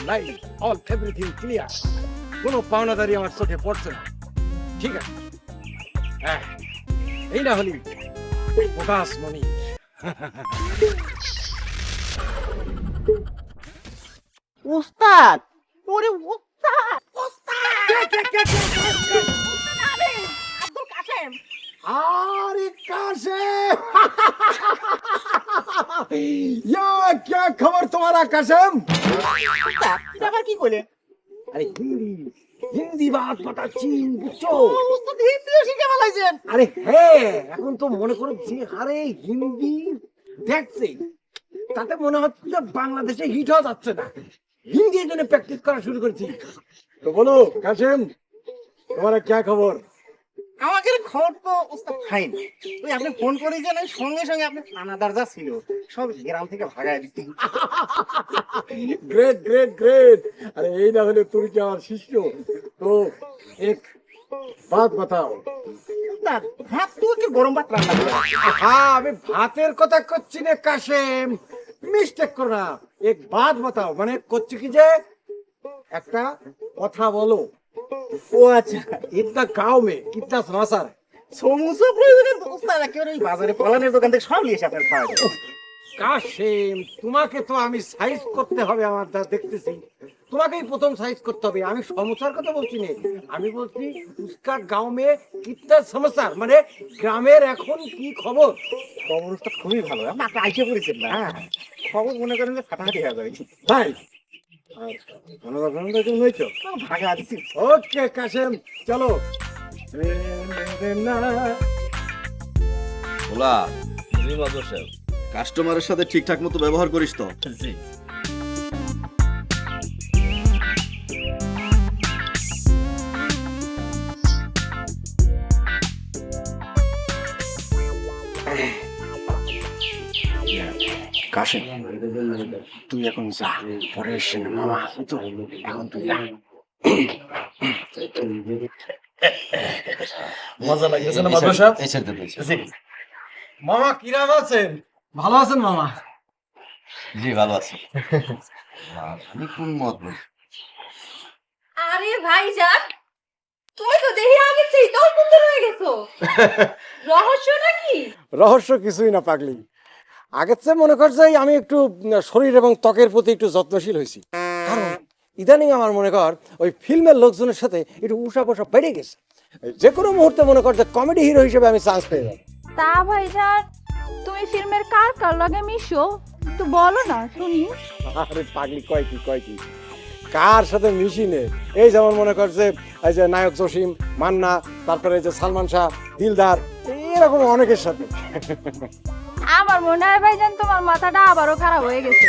Light, all everything clear. কোনো পাওনাদারি আমার চোখে পড়ছে না। ঠিক আছে, হ্যাঁ, এই না হলি প্রকাশ মণি। উস্তাদ, ওরে উস্তাদ, আব্দুল কাসেম। আরে কাসেম, ইয়া क्या खबर तुम्हारा कासम? উস্তাদ, এটা আবার কি কইলে? अरे हिंदी हिंदी बात बताচ্ছি বুঝছো? উস্তাদ হিন্দিও শিখে ফেলাইছেন। আরে হ্যাঁ, এখন তো মনে করো যে হারে হিন্দি দেখছে তাতে মনে হচ্ছে যে বাংলাদেশে হিট হওয়া যাচ্ছে না। হিন্দি জন্য প্র্যাকটিস করা শুরু করেছি। তো বলো কাসেম, তোমার क्या खबर? আমাকে খবর তো উস্তাদ খাই না। ওই আপনি ফোন করেছেন, ওই সঙ্গে সঙ্গে আপনি থানাদার যা ছিল সব গ্রাম থেকে ভাগায় দিচ্ছি। Great great great. अरे এই না হলে তুমি কি আমার শিষ্য? তো এক বাত बताओ। উস্তাদ, ভাত তো একটু গরম ভাত রান্না করে। হ্যাঁ, আমি ভাতের কথা করছি না কাসেম, মিস্টেক করো না। এক বাত बताओ মানে করছি কি যে একটা কথা বলো। ও আচ্ছা, इतना गांव में कितना समाचार है? সমুচা প্রয়োজনে উস্তাদ একেবারে ওই বাজারে পলানের দোকান থেকে সব নিয়ে এসে আপনার খাওয়া যাবে। কাসেম, তোমাকে তো আমি সাইজ করতে হবে, আমার যা দেখতেছি তোমাকেই প্রথম সাইজ করতে হবে। আমি সমস্যার কথা বলছি না, আমি বলছি উস্কা গাঁও মে কিতনা সমাচার মানে গ্রামের এখন কি খবর। খবর উস্তাদ খুবই ভালো, আপনি আইসে পড়েছেন না। হ্যাঁ খবর মনে করেন যে ফাটাফাটি হয়ে যাবে। ভাই, মনোরঞ্জন হয়েছো? ভাগা দিচ্ছি। ওকে কাসেম, চলো। ওলা জি বাদর সাহেব, কাস্টমারের সাথে ঠিকঠাক মতো ব্যবহার করিস তো? জি। কাসেম, তুই এখন যা, পরে এসে মামা আছে তো, এখন তুই যা। মজা লাগতেছে না বাদর সাহেব? এই ছেড়ে দে। জি মামা কিরাম আছেন? ভালো আছেন মামা? জি ভালো আছি। আমি কোন মত? আরে ভাইজান, তুমি তো দেখি আগে চেয়ে তো সুন্দর হয়ে গেছো। রহস্য নাকি? রহস্য কিছুই না পাগলি, আগের চেয়ে মনে করছে আমি একটু শরীর এবং ত্বকের প্রতি একটু যত্নশীল হয়েছি। কারণ ইদানিং আমার মনে কর ওই ফিল্মের লোকজনের সাথে একটু উষা পোষা বেড়ে গেছে। যে কোনো মুহূর্তে মনে কর যে কমেডি হিরো হিসেবে আমি চান্স পেয়ে যাবো। তা ভাইজান, তুমি ফিল্মের কার কার লগে মিশো একটু বলো না শুনি। আরে পাগলি, কয় কি কার সাথে মিশিনে? এই যেমন মনে কর যে এই যে নায়ক জসিম, মান্না, তারপরে এই যে সালমান শাহ, দিলদার, এরকম অনেকের সাথে। আমার মনে হয় ভাইজান তোমার মাথাটা আবারও খারাপ হয়ে গেছে।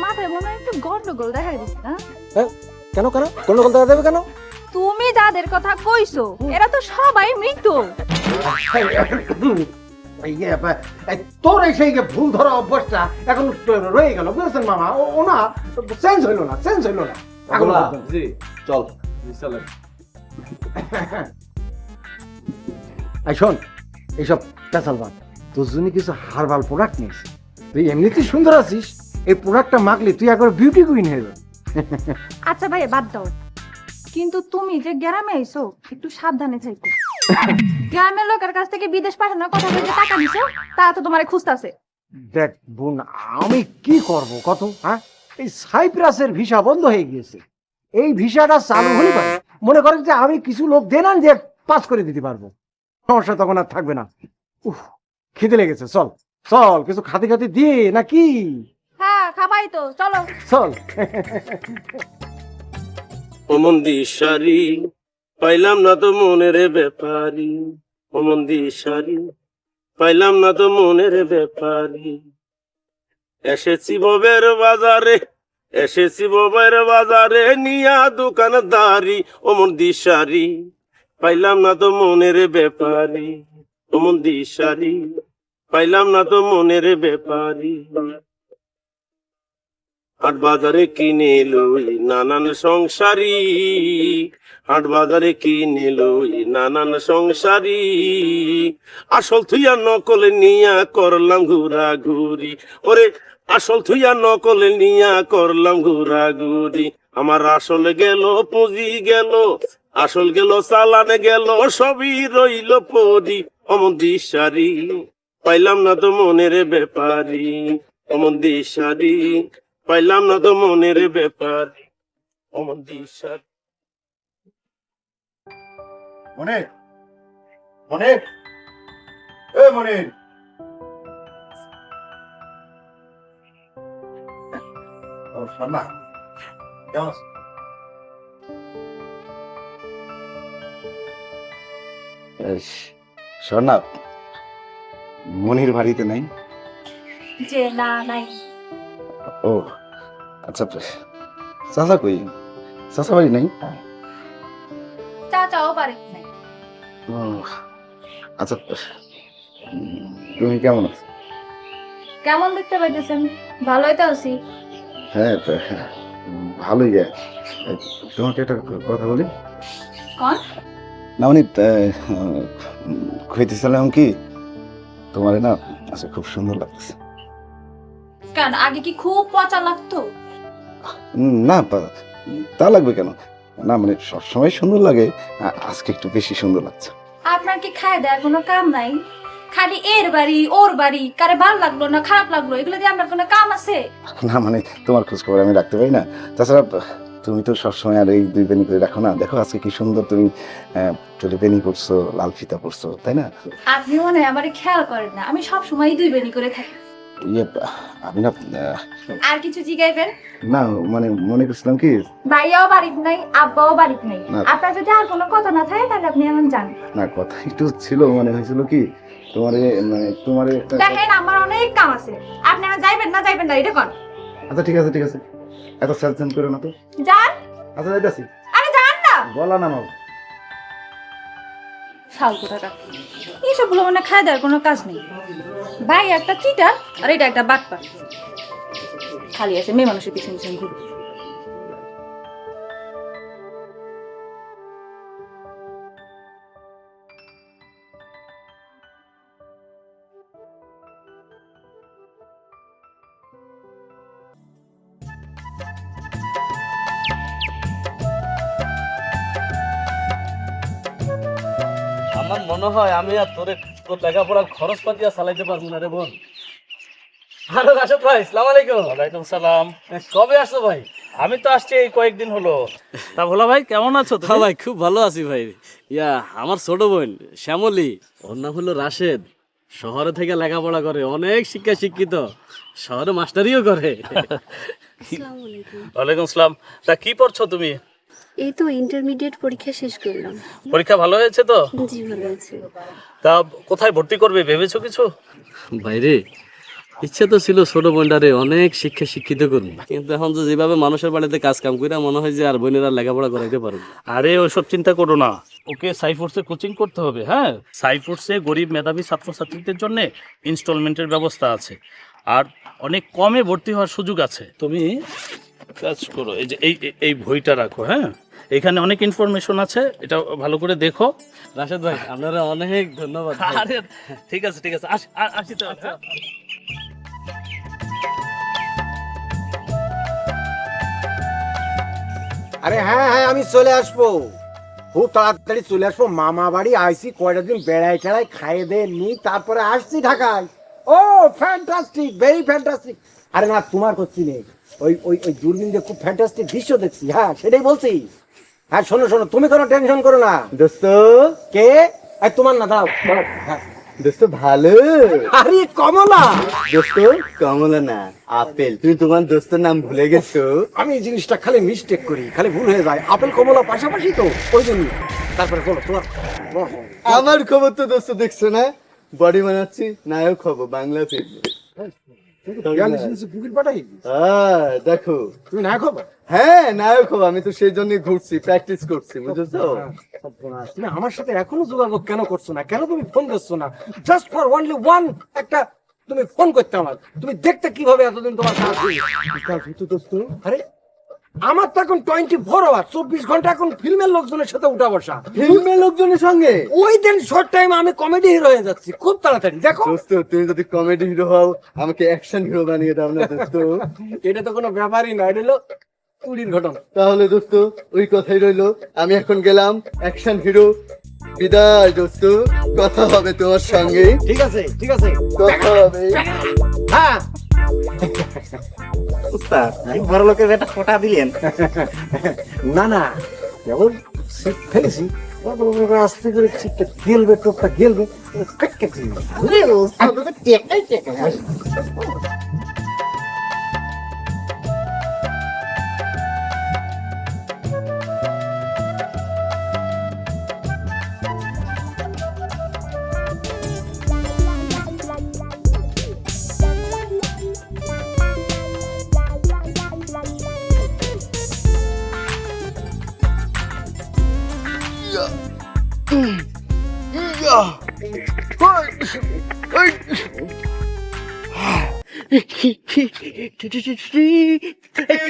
মাথায় মনে হয় একটু গন্ডগোল দেখা দিচ্ছে না? হ্যাঁ, কেন গন্ডগোল দেখা দেবে কেন? তুমি যাদের কথা কইছো এরা তো সবাই মৃত। তোর এই সেই ভুল ধরা অভ্যাসটা এখন রয়ে গেল, বুঝেছেন মামা? ও না চেঞ্জ হইলো না। জি চল। শোন, এইসব পেঁচাল বাদ, তোর জন্য কিছু হার্বাল প্রোডাক্ট নিয়েছি। তুই এমনিতেই সুন্দর আছিস, এই প্রোডাক্টটা মাখলে তুই একবার বিউটি কুইন হয়ে যাবে। আচ্ছা ভাই বাদ দাও, কিন্তু তুমি যে গ্রামে আইছো একটু সাবধানে থাকো। গ্রামের লোকের কাছ থেকে বিদেশ পাঠানোর কথা বলে যে টাকা দিছো তারা তো তোমারে খুঁজতাছে। দেখ বোন, আমি কি করব কত? হ্যাঁ, এই সাইপ্রাসের ভিসা বন্ধ হয়ে গিয়েছে। এই ভিসাটা চালু হলে পারে মনে করেন যে আমি কিছু লোক দেনান যে পাস করে দিতে পারবো, সমস্যা তখন আর থাকবে না। উফ, খিদে লেগেছে, চল কিছু খাতে দিয়ে নাকি? হ্যাঁ খাবাই তো, চলো। চল। অমন দিশারি পাইলাম না তো মনের ব্যাপারি, অমন দিশারি পাইলাম না তো মনের ব্যাপারি। এসেছি ববের বাজারে নিয়া দোকানদারি, অমন দিশারি পাইলাম না তো মনের ব্যাপারি, অমন দিশারি পাইলাম না তো মনের ব্যাপারি। হাট বাজারে কিনে লই নানান সংসারী, হাট বাজারে কিনে লই নানান সংসারী। আসল থুইয়া নকল নিয়া করলাম ঘুরাঘুরি, ওরে আসল থুইয়া নকল নিয়া করলাম ঘুরাঘুরি। আমার আসল গেল পুঁজি গেল, আসল গেল চালানে গেল, সবই রইল পরি অমন দিশারি, পাইলাম না তো মনের ব্যাপারি, অমন দিশারি, পাইলাম না তো মনের ব্যাপারি, অমন দিশারি। মনির, মনির, এ মনির, ও শোনা, কেমন আছো? স্বর্ণা, মনির বাড়িতে নাই? যে না নাই। ও আচ্ছা, চাচা কই? চাচা বাড়ি নাই? চাচাও পারে নাই। ও আচ্ছা, তুমি কেমন আছো? কেমন দেখতে পাইতেছেন? ভালোই তো আছি। হ্যাঁ ভালোই। তোমাকে একটা কথা বলি। কোন? না মানে কইতেছিলাম কি, তোমার না আচ্ছা খুব সুন্দর লাগছে। কেন আগে কি খুব পচা লাগতো? না তা লাগবে কেন? না মানে সবসময় সুন্দর লাগে, আজকে একটু বেশি সুন্দর লাগছে। আপনার কি খায় দেওয়ার কোনো কাম নাই? খালি এর বাড়ি ওর বাড়ি, কারে ভালো লাগলো না খারাপ লাগলো এগুলো দিয়ে আপনার কোনো কাম আছে? না মানে তোমার খোঁজ খবর আমি রাখতে পারি না। তাছাড়া তুমি তো সবসময় আর এই 2 বেনি করে রাখো না। দেখো আজকে কি সুন্দর তুমি চুলে বেনি করছো, লাল ফিতা পরছো, তাই না? আপনি মনে হয় আমারে খেয়াল করেন না, আমি সব সময় 2 বেনি করে থাকি। ইয়ে আমি না আর কিছু জিগাইবেন? না মানে মনে করছিলাম কি, ভাইয়াও বাড়িতে নাই, আব্বাও বাড়িতে নাই। না। আপনার যদি আর কোনো কথা না থাকে তাহলে আপনি এখন যান। না কথা একটু ছিল, মানে হয়েছিল কি তোমারে একটা দেখেন আমার অনেক কাম আছে, আপনি আমার যাইবেন না এটা কোন? আচ্ছা ঠিক আছে, এত সাজেশন করো না তো। যান। আচ্ছা যাইতাছি। আরে যান না। বলা না মাও। ফালতু টাকা এইসব গুলো মানে খায় দেওয়ার কোনো কাজ নেই। ভাই একটা চিটার আর এটা একটা বাটপার, খালি আছে মেয়ে মানুষের পিছন পিছন ঘুরে। আমার মনে হয় আমি আর তোর লেখাপড়ার খরচ পাতিয়া চালাইতে পারবো না রে বোন। হ্যালো রাশেদ ভাই, সালাম আলাইকুম। ওয়ালাইকুম সালাম। কবে আসছো ভাই? আমি তো আসছি এই কয়েকদিন হলো। তা ভোলা ভাই কেমন আছো তুমি? হ্যাঁ ভাই খুব ভালো আছি ভাই। আমার ছোট বোন শ্যামলী, ওর নাম হলো রাশেদ, শহরে থেকে লেখাপড়া করে, অনেক শিক্ষিত, শহরে মাস্টারিও করে। ওয়ালাইকুম সালাম। তা কি পড়ছো তুমি? এই তো ইন্টারমিডিয়েট পরীক্ষা শেষ করলাম। পরীক্ষা ভালো হয়েছে তো? জি ভালো আছে। তা কোথায় ভর্তি করবে ভেবেছো কিছু? ভাইরে ইচ্ছা তো ছিল ছোট বোনটারে অনেক শিক্ষিত করবো, কিন্তু এখন তো যেভাবে মানুষের বাড়িতে কাজ কাম করে মনে হয় যে আর বোনেরা লেখাপড়া করাইতে পারবো। আরে ওইসব চিন্তা করো না, ওকে সাইফোর্সে কোচিং করতে হবে। হ্যাঁ, সাইফোর্সে গরিব মেধাবী ছাত্রছাত্রীদের জন্য ইনস্টলমেন্টের ব্যবস্থা আছে, আর অনেক কমে ভর্তি হওয়ার সুযোগ আছে। তুমি কাজ করো, এই যে এই বইটা রাখো। হ্যাঁ, এখানে অনেক ইনফরমেশন আছে, এটা ভালো করে দেখো। রাশেদ ভাই আপনারা অনেক ধন্যবাদ ভাই। আরে ঠিক আছে আসি তো। আরে হ্যাঁ আমি চলে আসবো, খুব তাড়াতাড়ি চলে আসবো। মামা বাড়ি আইসি, কয়টা দিন বেড়াই টেড়াই খাইয়ে দে নি, তারপরে আসছি ঢাকায়। ও ফ্যান্টাস্টিক, ভেরি ফ্যান্টাস্টিক। আরে না তোমার করছি নে, ওই দূরবীন দিয়ে খুব ফ্যান্টাস্টিক দৃশ্য দেখছি। হ্যাঁ সেটাই বলছি। হ্যাঁ শোনো তুমি কোনো টেনশন করো না। দোস্ত, কে? এই তোমার না, দাঁড়াও দাঁড়াও। হ্যাঁ। দোস্ত ভালো। আরে কমলা। দোস্ত কমলা না, আপেল। তুমি তোমার দোস্তের নাম ভুলে গেছো। আমি এই জিনিসটা খালি মিস্টেক করি, খালি ভুল হয়ে যায়। আপেল কমলা পাশাপাশি তো, ওই জন্য। তারপরে বলো তোমার। আমার খবর তো দোস্ত দেখছো না, বডি বানাচ্ছি, নায়ক হবো বাংলা ফিল্মে। পুকুর পাঠাই দেখো তুমি না খবর। হ্যাঁ নায়ক হবো, আমি তো সেই জন্যই ঘুরছি, প্র্যাকটিস করছি, বুঝেছো? তুমি আমার সাথে এখনো যোগাযোগ কেন করছো না? কেন তুমি ফোন করছো না? জাস্ট ফর অনলি ওয়ান একটা তুমি ফোন করতে আমার। তুমি দেখতে কিভাবে এতদিন তোমার কাজ দোস্ত। আরে আমার তো এখন 24 আওয়ার, 24 ঘন্টা এখন ফিল্মের লোকজনের সাথে উঠা বসা। ফিল্মের লোকজনের সঙ্গে ওই দিন শর্ট টাইম আমি কমেডি হিরো হয়ে যাচ্ছি খুব তাড়াতাড়ি। দেখো দোস্ত, তুমি যদি কমেডি হিরো হও, আমাকে অ্যাকশন হিরো বানিয়ে দাও না দোস্ত। এটা তো কোনো ব্যাপারই না, এটা হলো কুড়ির ঘটনা। তাহলে দোস্ত ওই কথাই রইলো, আমি এখন গেলাম, অ্যাকশন হিরো, বিদায় দোস্ত, কথা হবে তোমার সঙ্গে, ঠিক আছে ঠিক আছে, কথা হবে। হ্যাঁ উস্তাদ এই বড় লোকের একটা ফোঁটা দিলেন। না না, কেবল ছিপ ফেলেছি, আস্তে করে ছিপটা গেলবে, টোপটা গেলবে, কেটে দিবে। আরে উস্তাদ তো টেকাই টেকাই।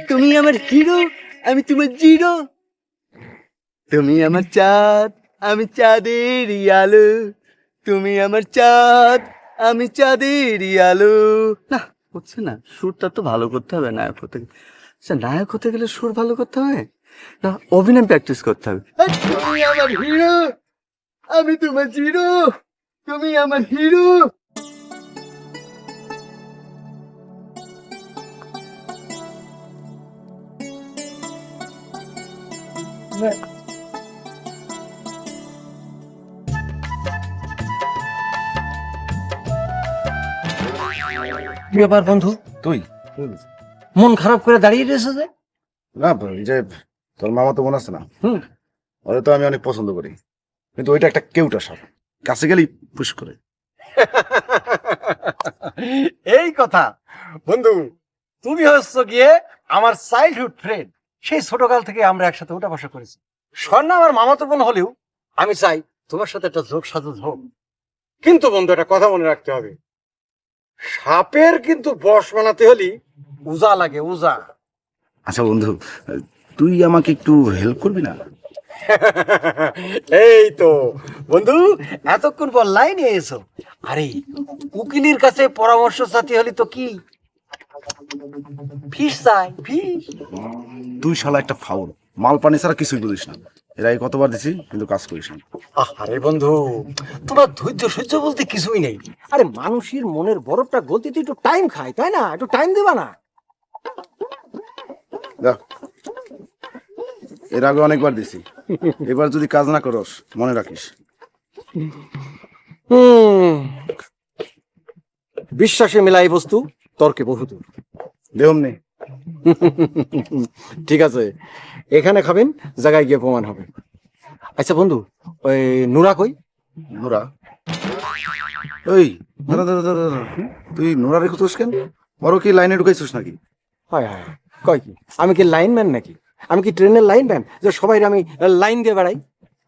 তুমি আমার হিরো, আমি তোমার জিরো, তুমি আমার চাঁদ, আমি চাঁদের আলো, তুমি আমার চাঁদ, আমি চাঁদের আলো। না হচ্ছে না, সুরটা তো ভালো করতে হবে নায়ক হতে গেলে। আচ্ছা নায়ক হতে গেলে সুর ভালো করতে হবে না অভিনয় প্র্যাকটিস করতে হবে? তুমি আমার হিরো, আমি তোমার জিরো, তুমি আমার হিরো। কি ব্যাপার বন্ধু, তুই মন খারাপ করে দাঁড়িয়ে রয়েছে যে? না, এই যে তোর মামা তো মনে আছে না, ওরে তো আমি অনেক পছন্দ করি, কিন্তু ওইটা একটা কেউটা সাপ, কাছে গেলেই পুশ করে। এই কথা বন্ধু, তুমি হচ্ছ গিয়ে আমার চাইল্ডহুড ফ্রেন্ড, সেই ছোটকাল থেকে আমরা একসাথে উঠা বসা করেছি। স্বর্ণা আমার মামাতো বোন হলেও আমি চাই তোমার সাথে একটা যোগ সাজুজ হোক। কিন্তু বন্ধু একটা কথা মনে রাখতে হবে, সাপের কিন্তু বশ বানাতে হলে উজা লাগে, উজা। আচ্ছা বন্ধু, তুই আমাকে একটু হেল্প করবি না? এই তো বন্ধু, এতক্ষণ পর লাইনে এসো। আরে উকিলের কাছে পরামর্শ চাইতে হলে তো কি ফিস চাই, ফিস। তুই শালা একটা ফাউল, মাল পানি ছাড়া কিছুই বুঝিস না। এর আগে কতবার দিছি, কিন্তু কাজ করিস না। আরে বন্ধু, তোমার ধৈর্য সহ্য বলতে কিছুই নেই। আরে মানুষের মনের বরফটা গলতে তো একটু টাইম খায়, তাই না? একটু টাইম দেবা না? দেখ, এর আগে অনেকবার দিছি, এবার যদি কাজ না করস মনে রাখিস। বিশ্বাসে মেলাই বস্তু, তর্কে বহুদূর। দেহম নেই। ঠিক আছে, এখানে খাবেন, জায়গায় গিয়ে প্রমাণ হবে। আচ্ছা বন্ধু, ওই নুরা কই? নোরা? ওই দাঁড়া দাঁড়া দাঁড়া দাঁড়া, তুই নোরা রেখেছিস কেন? বড় কি লাইনে ঢুকাইছিস নাকি? হয় হয়, কয় কি আমি কি লাইনম্যান নাকি? আমি কি ট্রেনের লাইনম্যান যে সবাই আমি লাইন দিয়ে বেড়াই?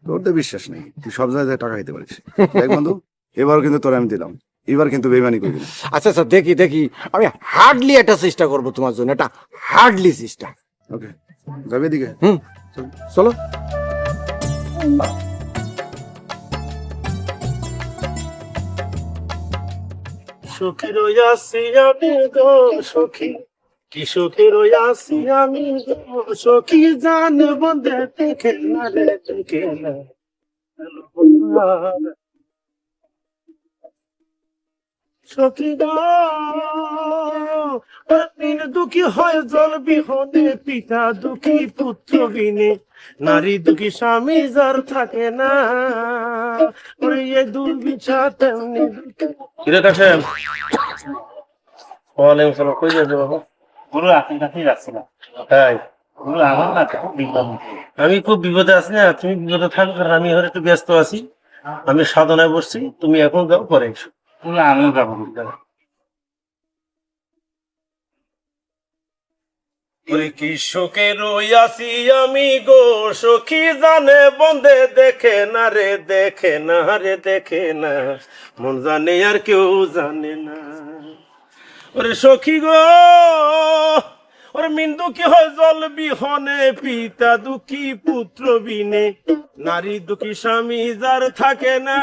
তোর তো বিশ্বাস নেই, তুই সব জায়গায় টাকা খাইতে পারিস। দেখ বন্ধু, এবারও কিন্তু তোর আমি দিলাম, এবার কিন্তু বেইমানি করবি না। আচ্ছা আচ্ছা, দেখি দেখি, আমি হার্ডলি একটা চেষ্টা করবো তোমার জন্য, এটা হার্ডলি চেষ্টা। ওকে, যাবে এদিকে। চলো। সুখী রইয়াছি আমি গো সখী, কি সুখী রইয়াছি আমি গো সখী, জান বন্ধে দেখে না রে দেখে না। সখী গো দিন দুঃখী হয় জল বিহনে, পিতা দুঃখী পুত্র বিনে, নারী দুঃখী স্বামী যার থাকে না, ওরে এ দুর্বিছা তেমনি কিরে কাশেম। ওয়ালাইকুম সালাম, কই যাচ্ছে বাবা? গুরু আপনার কাছেই রাখছিলাম। তাই গুরু আমার না খুব বিপদ। আমি খুব বিপদে আছি না, তুমি বিপদে থাকো, কারণ আমি এখন একটু ব্যস্ত আছি, আমি সাধনায় বসছি, তুমি এখন যাও, পরে এসো। গুরু আমিও যাবো। ওরে কি শোকে রইয়াছি আমি গো সখী, জানে বন্ধে দেখে না রে দেখে না রে দেখে না, মন জানে আর কেউ জানে না। ওরে সখী গো, ওরে মিন দুঃখী হয় জল বিহনে, পিতা দুঃখী পুত্র বিনে, নারী দুঃখী স্বামী যার থাকে না,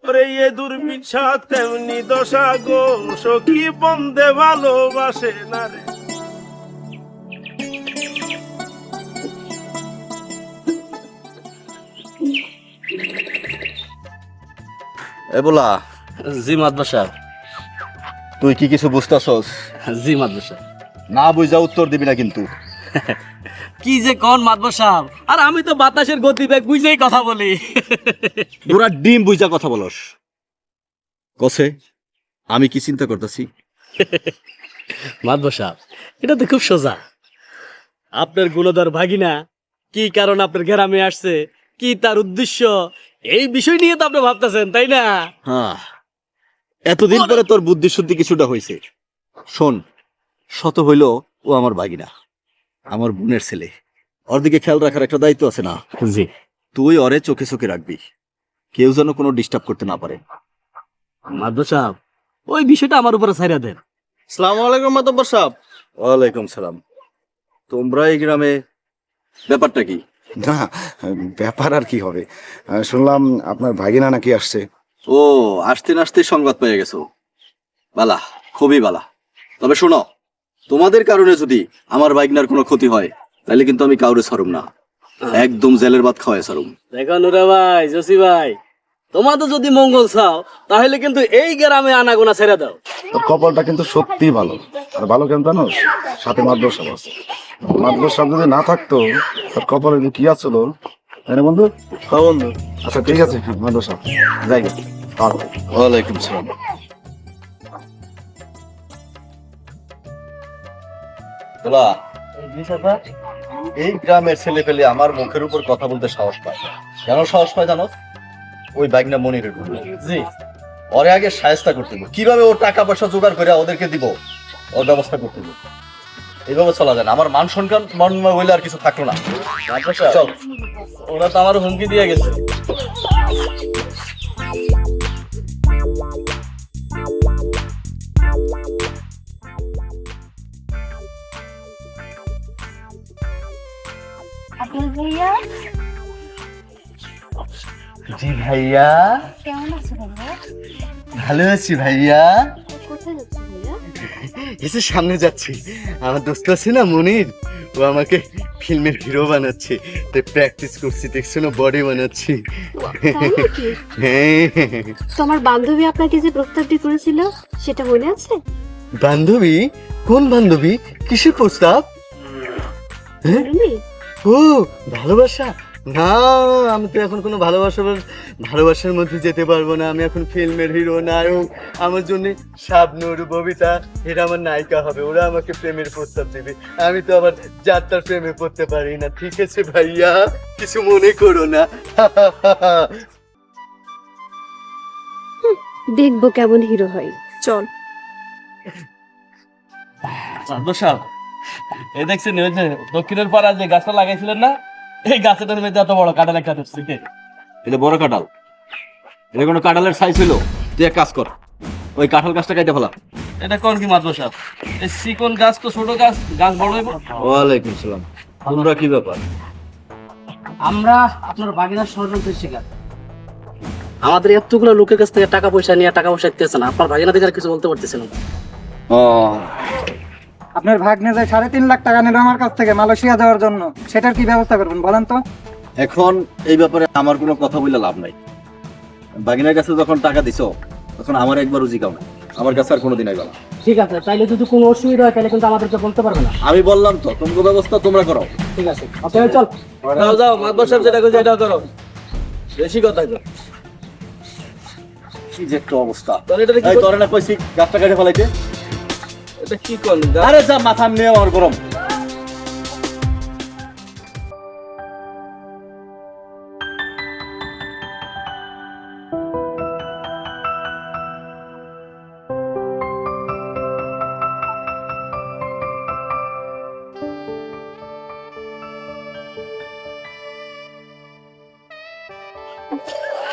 ওরে এ দুর্বিষা তেমনি দশা গো সখী, বন্ধে ভালোবাসে না রে। এ বলা, জি মাদবা সাহেব। তুই কি কিছু বুঝতেছস? জি মাদবা সাহেব। না বুঝা উত্তর দিবি না কিন্তু। কি যে কোন মাদবা সাহেব, আর আমি তো বাতাসের গতিবেগ বুঝেই কথা বলি। পুরা ডিম বুঝা কথা বলস। কসে আমি কি চিন্তা করতেছি? মাদবা সাহেব, এটা তো খুব সোজা। আপনার গুণধর ভাগিনা কি কারণ আপনার গ্রামে আসছে, কি তার উদ্দেশ্য, এই বিষয় নিয়ে তো আপনি ভাবতেছেন, তাই না? হ্যাঁ, এতদিন পরে তোর বুদ্ধি শুদ্ধি কিছুটা হয়েছে। শোন, শত হইল ও আমার ভাগিনা, আমার বোনের ছেলে। ওর দিকে খেয়াল রাখার একটা দায়িত্ব আছে না? জি। তুই ওরে চোখে চোখে রাখবি, কেউ যেন কোনো ডিস্টার্ব করতে না পারে। মাদবা সাহেব, ওই বিষয়টা আমার উপরে ছাইরা দেন। আসসালামু আলাইকুম মাতব্বর সাহেব। ওয়ালাইকুম সালাম। তোমরা এই গ্রামে ব্যাপারটা কি? না, ব্যাপার আর কি হবে, শুনলাম আপনার ভাগিনা নাকি আসছে। ও, আসতে নাসতে সংবাদ পেয়ে গেছো। বালা, খুবই বালা। তবে শোনো, তোমাদের কারণে যদি আমার বাইকনার কোনো ক্ষতি হয় তাহলে কিন্তু আমি কাউরে ছাড়ুম না, একদম জেলের ভাত খাওয়াই ছাড়ুম। দেখো নুরা ভাই, জসি ভাই, তোমাদের যদি মঙ্গল চাও তাহলে কিন্তু এই গ্রামে আনাগোনা ছেড়ে দাও। তোর কপালটা কিন্তু সত্যিই ভালো। আর ভালো কেন জানো? সাথে মাদ্রাস সাহেব আছে। মাদ্রাস সাহেব যদি না থাকতো তোর কপালে যে কি আছিল, তাই না বন্ধু? হ্যাঁ বন্ধু। আচ্ছা ঠিক আছে, মাদ্রাস সাহেব যাই গে। ওয়ালাইকুম সালাম। তোলা, এই গ্রামের ছেলে পেলে আমার মুখের উপর কথা বলতে সাহস পায়। কেন সাহস পায় জানো? ওই বাইকনা মনিরের জন্য। জি। ওরে আগে সায়স্তা করতে হবে, কিভাবে ওর টাকা পয়সা জোগাড় করে ওদেরকে দিব ওর ব্যবস্থা করতে হবে। এইভাবে চলা যায় না, আমার মান সম্মান হইলে আর কিছু থাকলো না। চল। ওরা তো আমার হুমকি দিয়ে গেছে। আব্দুল ভাইয়া, জি ভাইয়া, কেমন আছো ভাইয়া? ভালো আছি ভাইয়া। কোথায় যাচ্ছো ভাইয়া? এসে সামনে যাচ্ছি, আমার দোস্ত আছে না মনির, ও আমাকে ফিল্মের হিরো বানাচ্ছে, তাই প্র্যাকটিস করছি, দেখছো না বডি বানাচ্ছি। তাই নাকি? হ্যাঁ। তোমার বান্ধবী আপনাকে যে প্রস্তাবটি করেছিল সেটা মনে আছে? বান্ধবী? কোন বান্ধবী? কিসের প্রস্তাব? হ্যাঁ? বলনি? ও, ভালোবাসা? না, আমি তো এখন কোনো ভালোবাসার মধ্যে যেতে পারবো না। আমি এখন ফিল্মের হিরো, নায়ক। আমার জন্য শাবনূর, ববিতা এরা আমার নায়িকা হবে, ওরা আমাকে প্রেমের প্রস্তাব দেবে। আমি তো আবার যাত্রার প্রেমে পড়তে পারি না। ঠিক আছে ভাইয়া, কিছু মনে করো না। দেখবো কেমন হিরো হয়। চল। মাদবা সাহেব, এই দেখছেন ওই যে দক্ষিণের পাড়া যে গাছটা লাগাইছিলেন না, এই গাছটার মধ্যে এত বড় কাঁঠাল একটা ধরছে। এটা বড় কাঁঠাল? এটা কোনো কাঁঠালের সাইজ হইলো? তুই এক কাজ কর, ওই কাঁঠাল গাছটা কেটে ফেলা। এটা কোন কি মাদবা সাহেব? এই চিকন গাছ তো ছোট গাছ, গাছ বড় হইব। ওয়ালাইকুম সালাম। তোমরা কি ব্যাপার? আমরা আপনার বাগিনার ষড়যন্ত্রের শিকার। আমাদের এতগুলো লোকের কাছ থেকে টাকা পয়সা নিয়ে টাকা পয়সা দিতেছে না, আপনার ভাগিনা দিকে আর কিছু বলতে পারতেছেন না। ও, আপনার ভাগ্নে যায় 3.5 লাখ টাকা নিল আমার কাছ থেকে মালয়েশিয়া যাওয়ার জন্য, সেটার কি ব্যবস্থা করবেন বলেন তো? এখন এই ব্যাপারে আমার কোনো কথা বলে লাভ নাই। বাগিনার কাছে যখন টাকা দিছো তখন আমার একবারও জিগাও না, আমার কাছে আর কোনোদিন আইবা না। ঠিক আছে, তাইলে যদি কোনো অসুবিধা হয় তাহলে কিন্তু আমাদেরকে বলতে পারবে না। আমি বললাম তো, তোমার ব্যবস্থা তোমরা করো। ঠিক আছে, আপনারা চল। যাও যাও, মাদবা সাহেব যেটা কইছে এটাও করো। বেশি কথা কই। কি যে একটা অবস্থা। তাহলে এটা কি এই তোরে না কইছি গাছটা কেটে ফেলাইতে? এটা কি কোন? আরে যা, মাথা নিয়ে আমার গরম।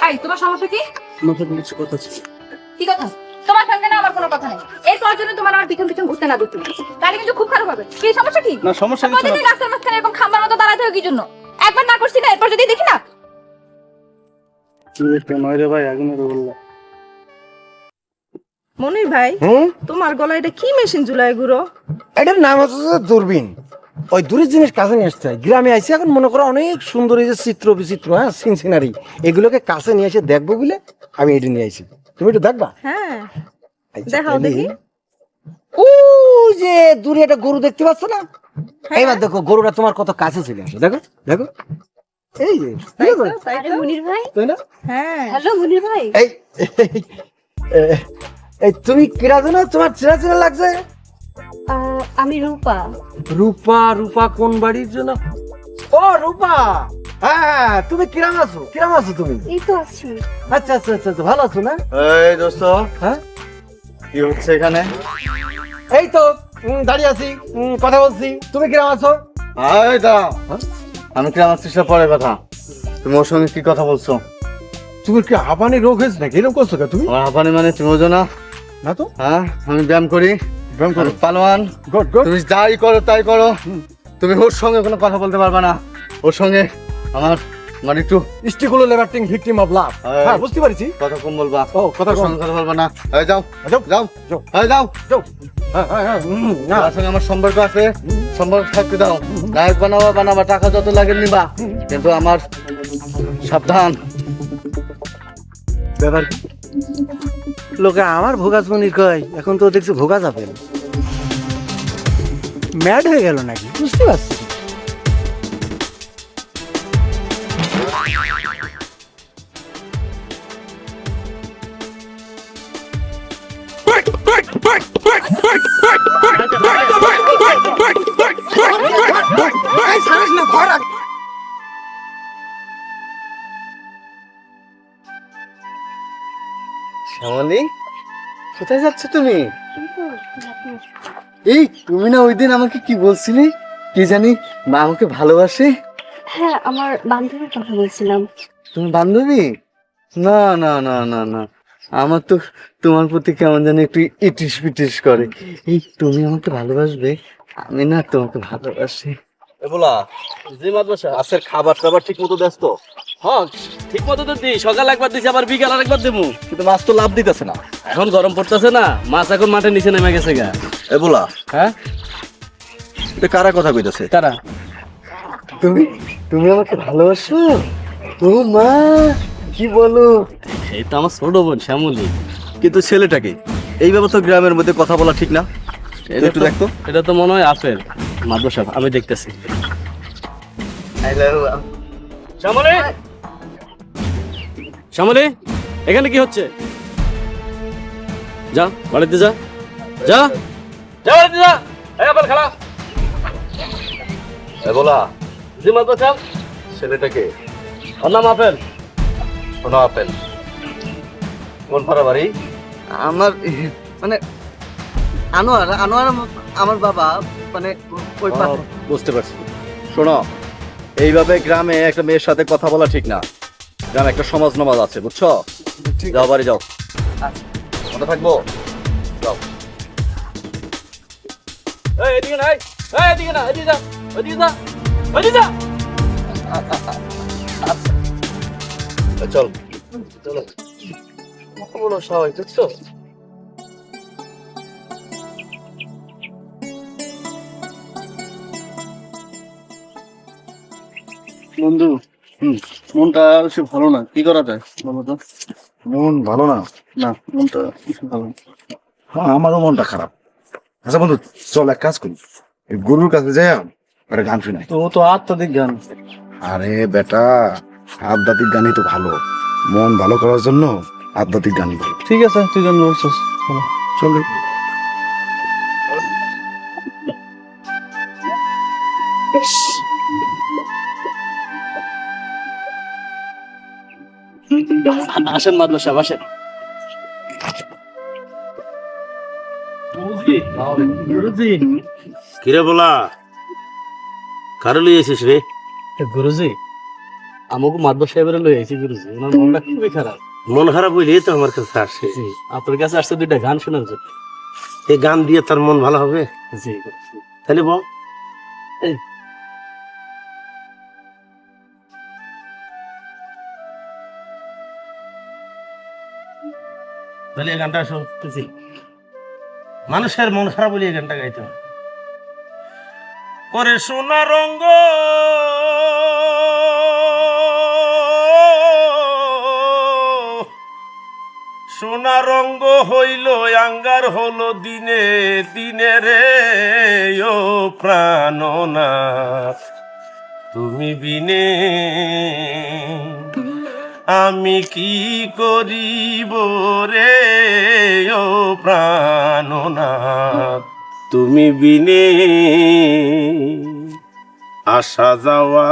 এই তোমার সমস্যা কি? মাথায় কিছু কথা ছিল। কি কথা? তোমার সঙ্গে না আমার কোনো কথা নেই। এরপর জন্য তোমার আমার পিছন পিছন ঘুরতে না দিচ্ছি, তাহলে কিন্তু খুব খারাপ হবে। কি সমস্যা কি? না, সমস্যা কিছু না। প্রতিদিন রাস্তার মাঝখানে এরকম খাম্বার মতো দাঁড়াতে হবে কি জন্য? একবার না করছি না, এরপর যদি দেখি না। মনির ভাই, তোমার গলায় এটা কি মেশিন ঝুলায় গুড়ো? এটার নাম হচ্ছে দূরবীন। ওই দূরের জিনিস কাছে নিয়ে আসতে হয়। গ্রামে আইসি এখন মনে করো অনেক সুন্দর এই যে চিত্র বিচিত্র, হ্যাঁ, সিন সিনারি, এগুলোকে কাছে নিয়ে এসে দেখবো বলে আমি এটা নিয়ে আইছি, তুমি একটু দেখবা? হ্যাঁ আচ্ছা, দেখাও তাহলে- দেখি। ও যে দূরে একটা গরু দেখতে পাচ্ছ না, এইবার দেখো গরুটা তোমার কত কাছে চলে আসে, দেখো দেখো এই যে তাই তো, তাই আরে তো? মুনির ভাই, তাই না? হ্যাঁ হ্যালো মুনির ভাই। এই এই তুমি কিরা জানো, তোমার চেনা চেনা লাগছে। আমি রূপা। রূপা, রূপা কোন বাড়ির জন্য? ও রূপা, হ্যাঁ তুমি কিরাম আছো, কিরাম আছো তুমি? এই তো আছি। আচ্ছা আচ্ছা আচ্ছা আচ্ছা, ভালো আছো না? এই দোস্ত, হ্যাঁ কি হচ্ছে এখানে? এই তো দাঁড়িয়ে আছি, কথা বলছি। তুমি কিরাম আছো? এই দাঁড়াও, আমি কি আমার চেষ্টা পরে কথা, তুমি ওর সঙ্গে কি কথা বলছো? তুমি কি হাঁপানি রোগ হয়েছে নাকি, এরকম করছো কে তুমি? আমার হাঁপানি মানে তুমি বোঝো না? না তো। হ্যাঁ, আমি ব্যায়াম করি, ব্যায়াম করো? আমি পালোয়ান। Good good. তুমি যাই করো তাই করো, তুমি ওর সঙ্গে কোনো কথা বলতে পারবে না। ওর সঙ্গে আমার মানে একটু স্টিকুলো লেভারটিং ভিকটিম অফ লাভ। হ্যাঁ বুঝতে পারছি। কথা কম বলবা। ও কথা ওর কম। সঙ্গে কথা বলবা না। এই যাও যাও যাও যাও এই যাও। যাও। হ্যাঁ হ্যাঁ হ্যাঁ, না তার সঙ্গে আমার সম্পর্ক আছে, সম্পর্ক থাকতে দাও। নায়ক বানাবা বানাবা, টাকা যত লাগে নিবা, কিন্তু আমার সাবধান। ব্যাপার কি? লোকে আমার ভোগাস মনির কয়, এখন তো দেখছি ভোগা যাবে ম্যাড হয়ে গেল নাকি, বুঝতে পারছি না। শ্যামলী, কোথায় যাচ্ছ তুমি? এই তুমি না ওই দিন আমাকে কি বলছিলে, কি জানি মা আমাকে ভালোবাসে? হ্যাঁ, আমার বান্ধবীর কথা বলছিলাম। তুমি বান্ধবী? না না না না না, আমার তো তোমার প্রতি কেমন জানি একটু ইটিস পিটিস করে। এই তুমি আমাকে ভালোবাসবে, আমি না তোমাকে ভালোবাসি। এ বলা, জি মাদ্রাসা। আজকের খাবার টাবার ঠিক মতো দেস তো? হ্যাঁ ঠিক মতো তো দিই, সকাল একবার দিছি, আবার বিকাল আর একবার দেবো। কিন্তু মাছ তো লাভ দিতেছে না। এখন গরম পড়তেছে না, মাছ এখন মাঠে নিচে নেমে গেছে গা। এ বলা, হ্যাঁ এটা কারা কথা কইতাছে? কারা? তুমি তুমি আমাকে ভালোবাসো? ও মা, কি বলো? এই তো আমার ছোট বোন শ্যামলী। কিন্তু ছেলেটাকে এইভাবে তো গ্রামের মধ্যে কথা বলা ঠিক না। একটু দেখতো। এটা তো মনে হয় আপেল। মাদ্রাসা আমি দেখতেছি। I love. শ্যামলী, শ্যামলী, এখানে কি হচ্ছে? যা বাড়িতে যা, যা যা বাড়িতে যা। এই আপেল খেলা। এ বলা, জি মাদ্রাসা। ছেলেটাকে ওর নাম আপেল। শোনো আপেল, কোন পাড়া বাড়ি? আমার মানে আনোয়ার, আনোয়ার আমার বাবা, মানে ওই ও, বুঝতে পারছি। শোনো, এইভাবে গ্রামে একটা মেয়ের সাথে কথা বলা ঠিক না। গ্রামে একটা সমাজ নমাজ আছে, বুঝছো? যাও বাড়ি যাও, মনে থাকবো। যাও। এই এদিকে না, এই এদিকে না, এদিকে যা, ওদিকে যা, ওদিকে যা। এ, চল। চলো। কত বড় সাহস, দেখছো? বন্ধু, মনটা সে ভালো না, কি করা যায় বলো তো? মন ভালো না? না, মনটা ভালো না। হ্যাঁ, আমারও মনটা খারাপ। আচ্ছা বন্ধু, চল এক কাজ করি, এই গরুর কাছে যাই একটা গান শুনাই। তো ও তো আত্মাধিক গান। আরে বেটা, আধ্যাত্মিক গানই তো ভালো, মন ভালো করার জন্য আধ্যাত্মিক গানই ভালো। ঠিক আছে, তুই জন্য বলছিস। চল আসেন মাদ্রাসা, আসেন। গুরুজি, কিরে বলা, কারো লিয়েছিস রে? গুরুজি, আমাকে মাদ্রাসা সাহেবের লই আইছি গুরুজি। ওনার মনটা খুবই খারাপ। মন খারাপ হইলে তো আমার কাছে আসে। জি, আপনার কাছে আসছে দুইটা গান শোনার জন্য। এই গান দিয়ে তার মন ভালো হবে? জি, তাহলে বল। তাহলে এই গানটা শোন। জি। মানুষের মন খারাপ হলে এই গানটা গাইতে হয়। পরে সোনা রঙ্গ সোনা রঙ্গ হইল আঙ্গার হলো দিনে দিনে রে ও প্রাণনাথ তুমি বিনে আমি কি করিব রে ও প্রাণনাথ তুমি বিনে আসা যাওয়া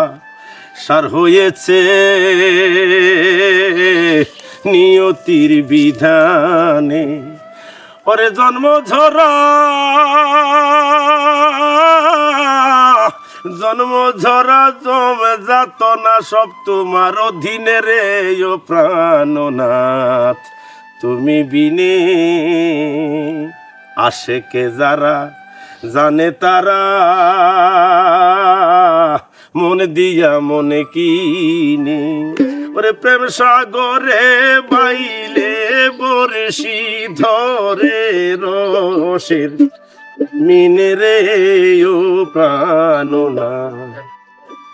সার হয়েছে নিয়তির বিধানে পরে জন্ম ঝরা জমে যাত না সব তোমার অধীনে রে ও প্রাণনাথ তুমি বিনে আশেকে যারা জানে তারা মনে দিয়া মনে কিনে ওরে প্রেম সাগরে বাইলে বর্ষি ধরে রসের মিনে রে ও প্রাণনা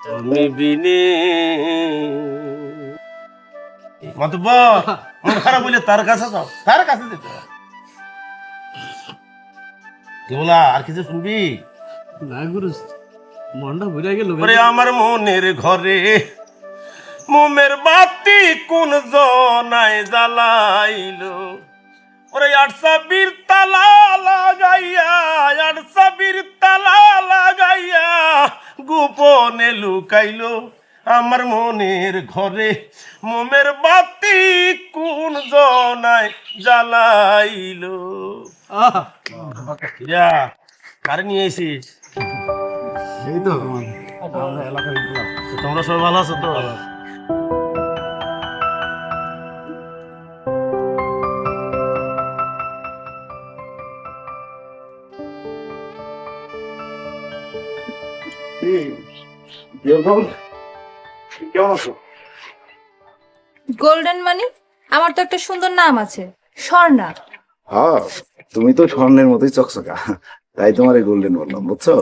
তুমি বিনে মাতব্বর মন খারাপ বলে তার কাছে যাও, তার কাছে যেতে হবে। কি বলা আর কিছু শুনবি? না গুরু, মনটা ঘুরে গেল। ওরে আমার মনের ঘরে মোমের বাতি কোন জনায় জ্বালাইলো ওরে আটসাবির তালা লাগাইয়া গোপনে লুকাইলো আমার মনের ঘরে মোমের বাতি কোন জনায় জ্বালাইলো। কারে নিয়ে এসিস? এই তো তোমরা সবাই ভালো আছো তো? কেমন আছো? গোল্ডেন মানি? আমার তো একটা সুন্দর নাম আছে, স্বর্ণা। হ্যাঁ, তুমি তো স্বর্ণের মতোই চকচকা, তাই তোমার এই গোল্ডেন বললাম, বুঝছো?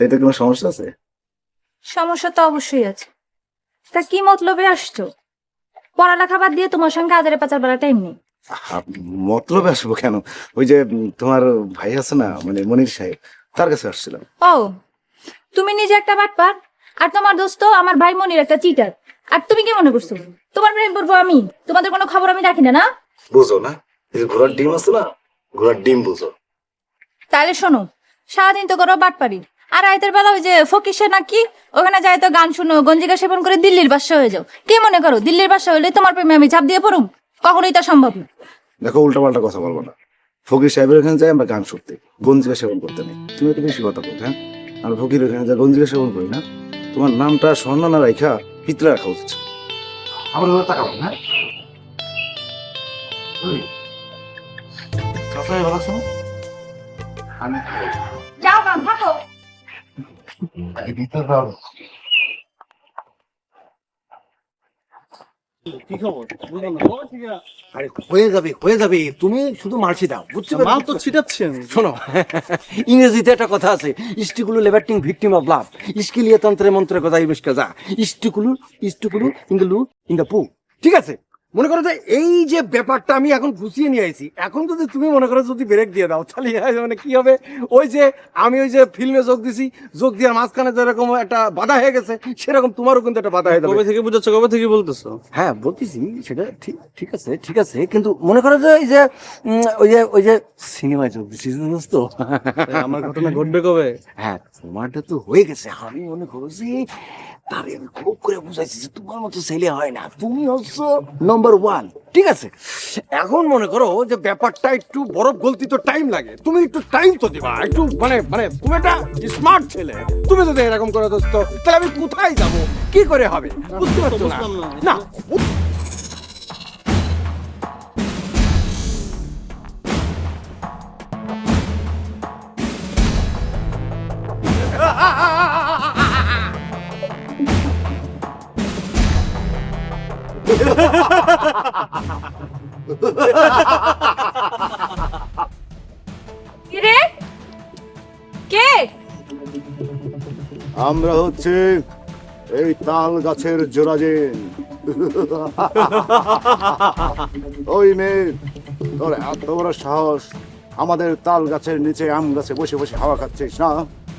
এতে কোনো সমস্যা আছে? সমস্যা তো অবশ্যই আছে। তা কি মতলবে আসছো? পড়ালেখা বাদ দিয়ে তোমার সঙ্গে আদারে পাচার বেলা টাইম নেই। মতলবে আসবো কেন? ওই যে তোমার ভাই আছে না, মানে মনির সাহেব, তার কাছে আসছিলাম। ও, তুমি নিজে একটা বাটপার, আর তোমার দোস্ত আমার ভাই মনির একটা চিটার। আর তুমি কি মনে করছো তোমার প্রেম করবো আমি? তোমাদের কোনো খবর আমি রাখি না, না? বুঝো না, এই যে ঘোড়ার ডিম আছে না, ঘোড়ার ডিম বুঝো। তাহলে শোনো, সারাদিন তো করো বাটপারি, আর রাইতের বেলা ওই যে ফকিসে নাকি ওখানে যাই তো গান শুনো, গঞ্জিকা সেবন করে দিল্লির বাদশা হয়ে যাও। কি মনে করো দিল্লির বাদশা হইলে তোমার প্রেমে আমি ঝাঁপ দিয়ে পড়ুম? কখনোই তা সম্ভব না। দেখো, উল্টাপাল্টা কথা বলবো না। ফকির সাহেবের ওখানে যাই আমরা গান শুনতে, গঞ্জিকা সেবন করতে নেই। তুমি তো বেশি কথা বলতে। হ্যাঁ, আমরা ফকির ওখানে যা গঞ্জিকা সেবন করি না। তোমার নামটা স্বর্ণ না রাইখা পিতলা রাখা উচিত। আমার তাকাবো। হ্যাঁ, ভালো আছো? আমি যাও গান থাকো। কি খবর? আরে হয়ে যাবে, তুমি শুধু মার্সি দাও, বুঝছো? মাল তো ছিটাচ্ছেন। শোনো, ইংরেজিতে একটা কথা আছে, ইস্টিকুলু লেভারটিং ভিকটিম অফ লাভ, ইস্কিলিয়ে তন্ত্রে মন্ত্রে গজাই বেশ কাজা, ইস্টিকুলু ইংলু ইন দ্য পু। ঠিক আছে, মনে করো যে এই যে ব্যাপারটা আমি এখন গুছিয়ে নিয়ে আইছি, এখন যদি তুমি মনে করো যদি ব্রেক দিয়ে দাও, তাহলে মানে কি হবে? ওই যে আমি ওই যে ফিল্মে যোগ দিছি, যোগ দেওয়ার মাঝখানে যেরকম একটা বাধা হয়ে গেছে, সেরকম তোমারও কিন্তু একটা বাধা হয়ে যাবে। কবে থেকে বুঝাচ্ছ, কবে থেকে বলতেছো? হ্যাঁ বলতেছি, সেটা ঠিক আছে, কিন্তু মনে করো যে এই যে ওই যে সিনেমায় যোগ দিচ্ছি তো। আমার ঘটনা ঘটবে কবে? হ্যাঁ, তোমারটা তো হয়ে গেছে, আমি মনে করছি তাহলে আমি খুব করে বুঝাইছি যে তোমার মতো ছেলে হয় না, তুমি হচ্ছে নাম্বার 1। ঠিক আছে, এখন মনে করো যে ব্যাপারটা একটু বরফ গলতি তো টাইম লাগে, তুমি একটু টাইম তো দিবা, একটু মানে তুমি একটা স্মার্ট ছেলে, তুমি যদি এরকম করে দোস্ত, তাহলে আমি কোথায় যাবো, কি করে হবে, বুঝতে পারছো না? না, কি রে? কে? আমরা হচ্ছে এই তাল গাছের জোড়াজেন, ওই মেয়ে, তোর এত বড় সাহস, আমাদের তাল গাছের নিচে আম গাছে বসে বসে হাওয়া খাচ্ছিস না?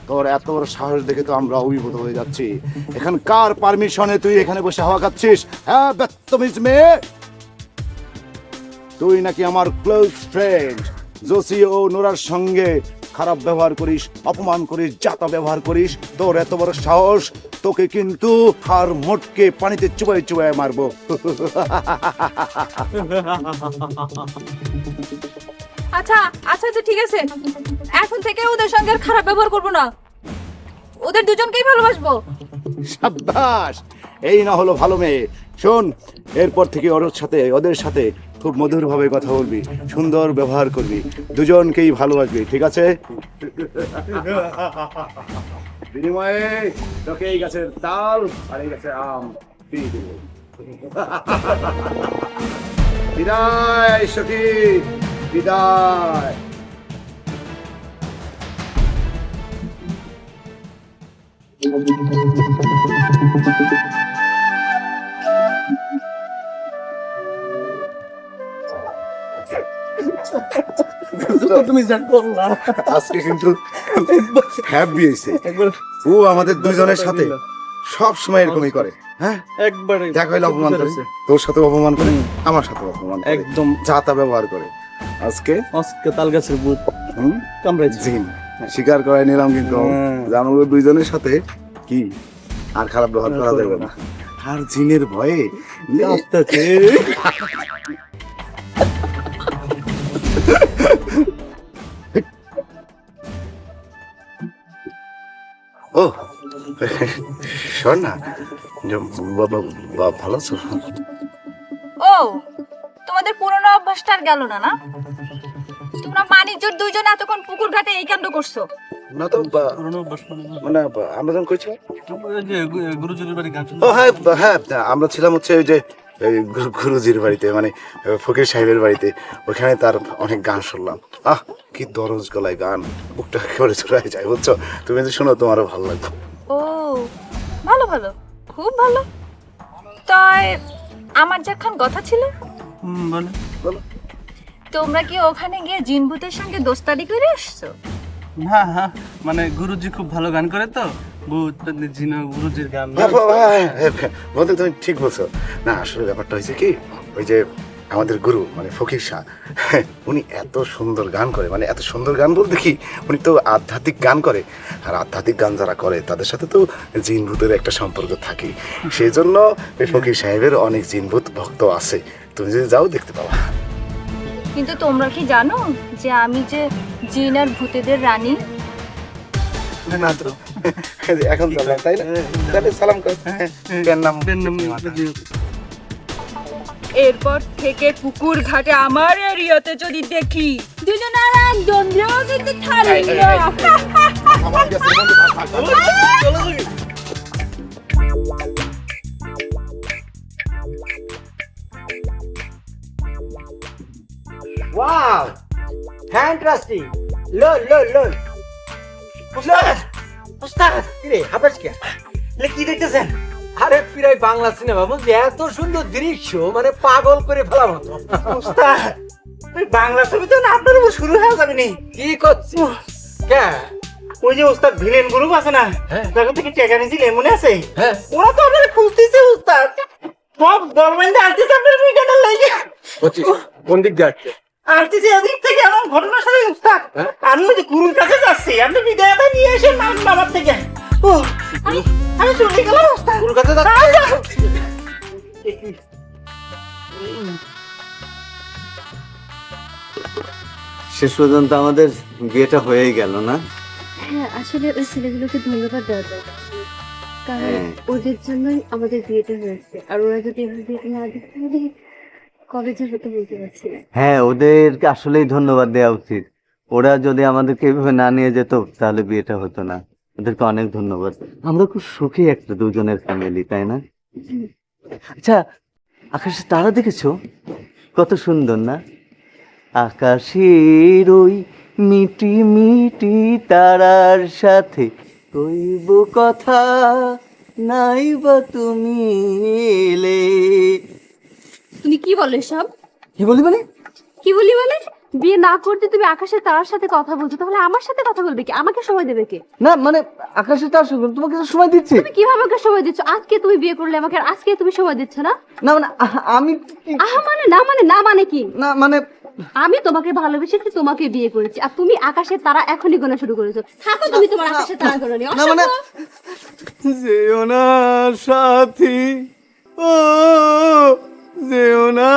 তোর এত বড় সাহস দেখে তো আমরা অভিভূত হয়ে যাচ্ছি। এখানে কার পারমিশনে তুই এখানে বসে হাওয়া খাচ্ছিস? হ্যাঁ বদতমিজ মেয়ে, তুই নাকি আমার ক্লোজ ফ্রেন্ড জোসি ও নোরার সঙ্গে খারাপ ব্যবহার করিস, অপমান করিস, জাতা ব্যবহার করিস। তোর এত বড় সাহস, তোকে কিন্তু হার মোটকে পানিতে চুবাই চুবাই মারবো। আচ্ছা আচ্ছা আচ্ছা ঠিক আছে, এখন থেকে ওদের সঙ্গে আর খারাপ ব্যবহার করবো না, ওদের দুজনকেই ভালোবাসবো। সাব্বাস, এই না হলো ভালো মেয়ে। শোন, এরপর থেকে ওদের সাথে খুব মধুর ভাবে কথা বলবি, সুন্দর ব্যবহার করবি, দুজনকেই ভালোবাসবি, ঠিক আছে? বিনিময়ে তোকে এই গাছের তাল আর এই গাছের আম দিয়ে দেবো। বিদায় সখী, বিদায়। তুমি যা করলা আজকে কিন্তু হ্যাপি হয়েছে। ও আমাদের দুজনের সাথে সব সময় এরকমই করে। হ্যাঁ, একবারে দেখ হইলে অপমান করে, তোর সাথে অপমান করে, আমার সাথে অপমান করে, একদম জাতা ব্যবহার করে। আজকে আজকে তাল গাছের বুট কামড়াইছে। জিন স্বীকার করে নিলাম, কিন্তু জানো দুইজনের সাথে কি আর খারাপ ব্যবহার করা যাবে না। আর জিনের ভয়ে ও শোন না, ভালো আছো? ও, তোমাদের পুরনো অভ্যাসটা আর গেল না? না, তোমরা বাণিজ্যর দুইজন এতক্ষণ পুকুর ঘাটে এই কাণ্ড করছো। না তো মানে আমরা যখন কইছিলাম গুরুজনের বাড়ি গান ও হ্যাঁ হ্যাঁ, আমরা ছিলাম হচ্ছে ওই যে গুরুজির বাড়িতে, মানে ফকির সাহেবের বাড়িতে। ওইখানে তার অনেক গান শুনলাম। কি দরজ গলায় গান, বুকটা করে চড়াই যায়, বুঝছো? তুমি যদি শোনো তোমারও ভালো লাগবে। ও ভালো ভালো, খুব ভালো। তাই আমার যে একখান কথা ছিল, বলে তোমরা কি ওখানে গিয়ে জিন ভূতের সঙ্গে দোস্তারি করে এসছো? হ্যাঁ হ্যাঁ, মানে গুরুজি খুব ভালো গান করে তো, ভূত জিনো গুরুজির গান। বলতে তুমি ঠিক বলছো। না আসলে ব্যাপারটা হয়েছে কি, ওই যে আমাদের গুরু মানে ফকির শাহ, উনি এত সুন্দর গান করে, মানে এত সুন্দর গান বলতে কি, উনি তো আধ্যাত্মিক গান করে। আর আধ্যাত্মিক গান যারা করে তাদের সাথে তো জিন ভূতের একটা সম্পর্ক থাকে। সেই জন্য ওই ফকির সাহেবের অনেক জিন ভূত ভক্ত আছে। তুমি যদি যাও দেখতে পাবা। কিন্তু তোমরা কি জানো যে আমি যে জিন আর ভূতেদের রানী? না তো, এখন চললাম তাই না? তাহলে সালাম কর। নাম এরপর থেকে পুকুর ঘাটে আমার এরিয়াতে যদি দেখি দুজন আর একজন কিন্তু ছাড়ি না। Wow, fantastic, লোল লোল লোল। উস্তাদ, উস্তাদ, কিরে হাবাস কে? কি দেখতেছেন? আরে প্রায় বাংলা সিনেমা বুঝলি, এত সুন্দর দৃশ্য, মানে পাগল করে ফেলার মতো। উস্তাদ, ওই বাংলা ছবি তো না আপনার উপর শুরু হয়ে যাবে নি? কি করছিস? কে? ওই যে উস্তাদ ভিলেন গ্রুপ আছে না, তাদের থেকে টেকা নিয়েছিলেন মনে আছে? হ্যাঁ। ওরা তো আপনার খুঁজতেছে উস্তাদ, সব দলবাইন্দা আসতেছে আপনার উইকেন্ডের লাগে। কোন দিক দিয়ে আসছে? আসতেছে এদিক থেকে। এমন ঘটনার সাথে উস্তাদ, আমি ওই যে গুরুর কাছে যাচ্ছি, আপনি বিদায়টা নিয়ে এসে বাবার থেকে। ও আমি চলে গেলাম উস্তাদ। গুরুর কাছে শেষ পর্যন্ত আমাদের বিয়েটা হয়েই গেল না? হ্যাঁ, আসলে ওই ছেলেগুলোকে ধন্যবাদ দেওয়া দরকার, কারণ ওদের জন্যই আমাদের বিয়েটা হয়েছে। আর ওরা যদি এভাবে বিয়েটা না দিত তাহলে কবে যে হতো বলতে পারছি না। হ্যাঁ, ওদেরকে আসলেই ধন্যবাদ দেওয়া উচিত। ওরা যদি আমাদেরকে এইভাবে না নিয়ে যেত তাহলে বিয়েটা হতো না। ওদেরকে অনেক ধন্যবাদ। আমরা খুব সুখী একটা দুজনের ফ্যামিলি, তাই না? আচ্ছা, আকাশে তারা দেখেছো? কত সুন্দর না? আকাশের ওই মিটি মিটি তারার সাথে কইব কথা, নাই বা তুমি এলে। বলে সব? কি বলি মানে? কি বলি মানে? বিয়ে না করতে তুমি আকাশের তারার সাথে কথা বলছো, তাহলে আমার সাথে কথা বলবে কি? আমাকে সময় দেবে কে? না মানে আকাশের তার সঙ্গে তোমাকে তো সময় দিচ্ছি। তুমি কিভাবে আমাকে সময় দিচ্ছ? আজকে তুমি বিয়ে করলে আমাকে, আর আজকে তুমি সময় দিচ্ছ না? না মানে আমি আহা মানে না মানে না মানে কি? না মানে আমি তোমাকে ভালোবেসেছি, তোমাকে বিয়ে করেছি, আর তুমি আকাশের তারা এখনই গোনা শুরু করেছো। থাকো তুমি তোমার আকাশের তারা গোনা নিয়ে। না মানে যেও না সাথী, ও যেও না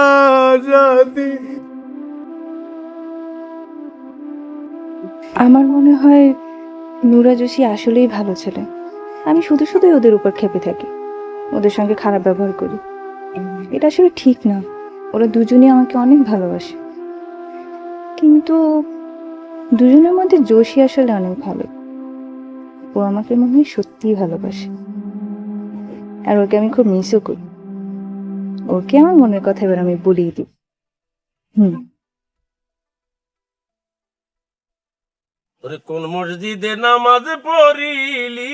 সাথী। আমার মনে হয় নুরা যোশী আসলেই ভালো ছেলে। আমি শুধু শুধুই ওদের উপর ক্ষেপে থাকি, ওদের সঙ্গে খারাপ ব্যবহার করি। এটা আসলে ঠিক না। ওরা দুজনেই আমাকে অনেক ভালোবাসে, কিন্তু দুজনের মধ্যে যোশী আসলে অনেক ভালো। ও আমাকে মনে হয় সত্যিই ভালোবাসে, আর ওকে আমি খুব মিসও করি। ওকে আমার মনের কথা এবার আমি বলিয়ে দিই। ওরে কোন মসজিদে নামাজ পড়িলি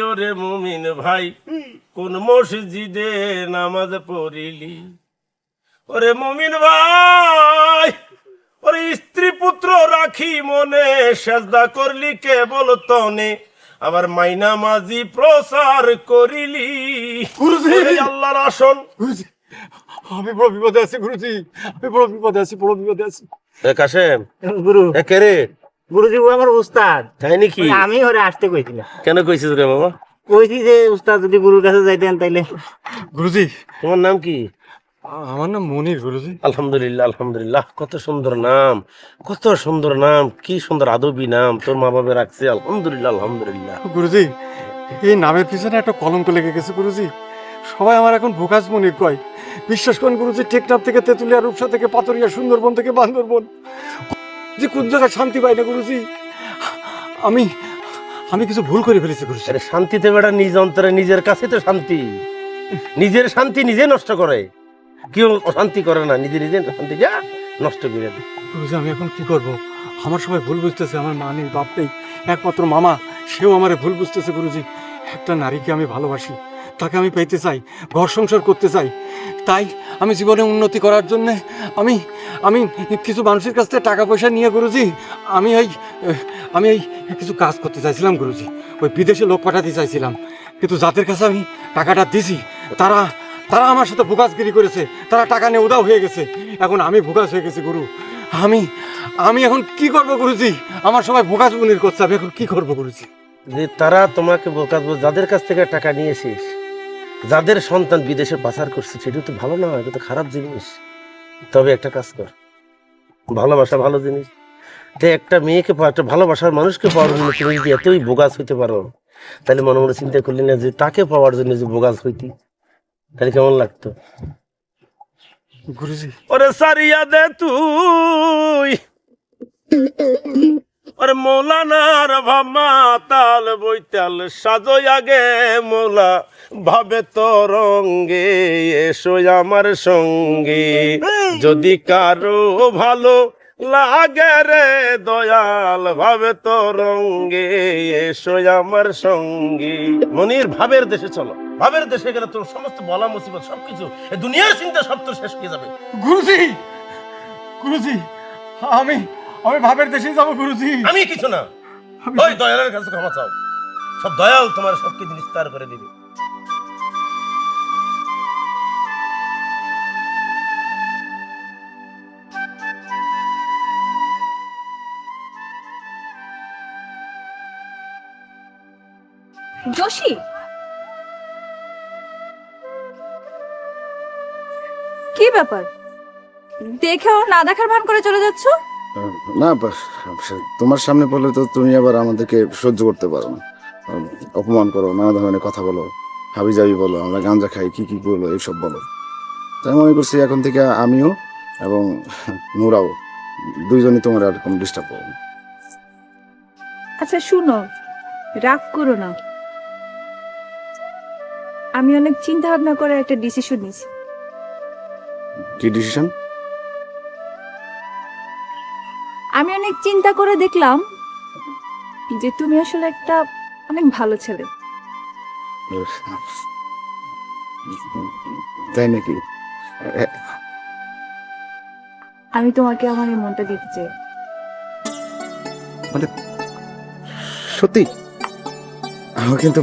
ওরে মুমিন ভাই, কোন মসজিদে নামাজ পড়িলি ওরে মুমিন ভাই, ওরে স্ত্রী পুত্র রাখি মনে সেজদা করলি কেবল তনে, আবার মাইনা মাঝি প্রচার করিলি ওরে আল্লাহর আসন। আমি বড় বিপদে আছি গুরুজি, আমি বড় বিপদে আছি, বড় বিপদে আছি। কাশেম গুরু, কে রে? গুরুজি ও আমার উস্তাদ। তাই নাকি? আমি ওরে আসতে কইছিলাম। কেন কইছিস রে বাবা? কইছি যে উস্তাদ যদি গুরুর কাছে যাইতেন তাইলে। গুরুজি, তোমার নাম কি? আমার নাম মনির গুরুজি। আলহামদুলিল্লাহ আলহামদুলিল্লাহ, কত সুন্দর নাম, কত সুন্দর নাম, কি সুন্দর আদবি নাম তোর মা বাবা রাখছে। আলহামদুলিল্লাহ আলহামদুলিল্লাহ। গুরুজি, এই নামের পিছনে একটা কলঙ্ক লেগে গেছে গুরুজি। সবাই আমার এখন ভোকাস মনির কয়। বিশ্বাস করেন গুরুজি, টেকনাফ থেকে তেঁতুলিয়া, রূপসা থেকে পাথরিয়া, সুন্দরবন থেকে বান্দরবন, যে কোন জায়গায় শান্তি পাই না গুরুজি। আমি আমি কিছু ভুল করে ফেলেছি গুরুজি। আরে শান্তিতে বেড়া নিজ অন্তরে, নিজের কাছে তো শান্তি। নিজের শান্তি নিজে নষ্ট করে, কেউ অশান্তি করে না, নিজে নিজে শান্তি যা নষ্ট করে দেয়। গুরুজি, আমি এখন কি করব? আমার সবাই ভুল বুঝতেছে, আমার মা নেই, বাপ নেই, একমাত্র মামা, সেও আমারে ভুল বুঝতেছে গুরুজি। একটা নারীকে আমি ভালোবাসি, তাকে আমি পেতে চাই, ঘর সংসার করতে চাই। তাই আমি জীবনে উন্নতি করার জন্যে আমি আমি কিছু মানুষের কাছ থেকে টাকা পয়সা নিয়ে গুরুজি আমি এই কিছু কাজ করতে চাইছিলাম গুরুজি। ওই বিদেশে লোক পাঠাতে চাইছিলাম, কিন্তু যাদের কাছে আমি টাকাটা দিছি তারা তারা আমার সাথে ভোগাসগিরি করেছে, তারা টাকা নিয়ে উদাও হয়ে গেছে। এখন আমি ভোগাস হয়ে গেছি গুরু। আমি আমি এখন কি করব গুরুজি? আমার সবাই ভোগাস বুনির করছে, আমি এখন কি করব গুরুজি? যে তারা তোমাকে বোকা, যাদের কাছ থেকে টাকা নিয়েছিস, যাদের সন্তান বিদেশে পাচার করছে, সেটা তো ভালো না, এটা তো খারাপ জিনিস। তবে একটা কাজ কর, ভালোবাসা ভালো জিনিস। তো একটা মেয়েকে একটা ভালোবাসার মানুষকে পাওয়ার জন্য তুমি যদি এতই বোগাস হইতে পারো, তাহলে মনে মনে চিন্তা করলি না যে তাকে পাওয়ার জন্য যে বোগাস হইতি, তাহলে কেমন লাগতো? গুরুজি, ওরে সারিয়া দে তুই, ওরে মৌলানার ভামা তাল বইতাল সাজই আগে মৌলা ভাবে তরঙ্গে, এসো আমার সঙ্গে যদি কারো ভালো লাগে রে দয়াল, ভাবে তরঙ্গে এসো আমার সঙ্গে। মনির, ভাবের দেশে চলো, ভাবের দেশে গেলে তোর সমস্ত বলা মুসিবত সবকিছু, এই দুনিয়ার চিন্তা সব তো শেষ হয়ে যাবে। গুরুজি, গুরুজি, আমি আমি ভাবের দেশে যাব গুরুজি। আমি কিছু না, ওই দয়ালের কাছে ক্ষমা চাও, সব দয়াল তোমার সবকিছু নিস্তার করে দিবে। যোশী, কি ব্যাপার? দেখেও না দেখার ভান করে চলে যাচ্ছ? না তোমার সামনে বললে তো তুমি আবার আমাদেরকে সহ্য করতে পারো না, অপমান করো, নানা ধরনের কথা বলো, হাবি জাবি বলো, আমরা গাঁজা খাই, কি কি বলো, এইসব বলো। তাই মনে করছি এখন থেকে আমিও এবং নুরাও দুইজনই তোমার আর কোনো ডিস্টার্ব করবো না। আচ্ছা শুনো, রাগ করো না। আমি অনেক চিন্তা ভাবনা করে একটা ডিসিশন নিয়েছি। কি ডিসিশন? আমি অনেক চিন্তা করে দেখলাম যে তুমি আসলে একটা অনেক ভালো ছেলে। তাই নাকি? আমি তোমাকে আমার এই মনটা দিতে চাই। মানে সত্যি আমার কিন্তু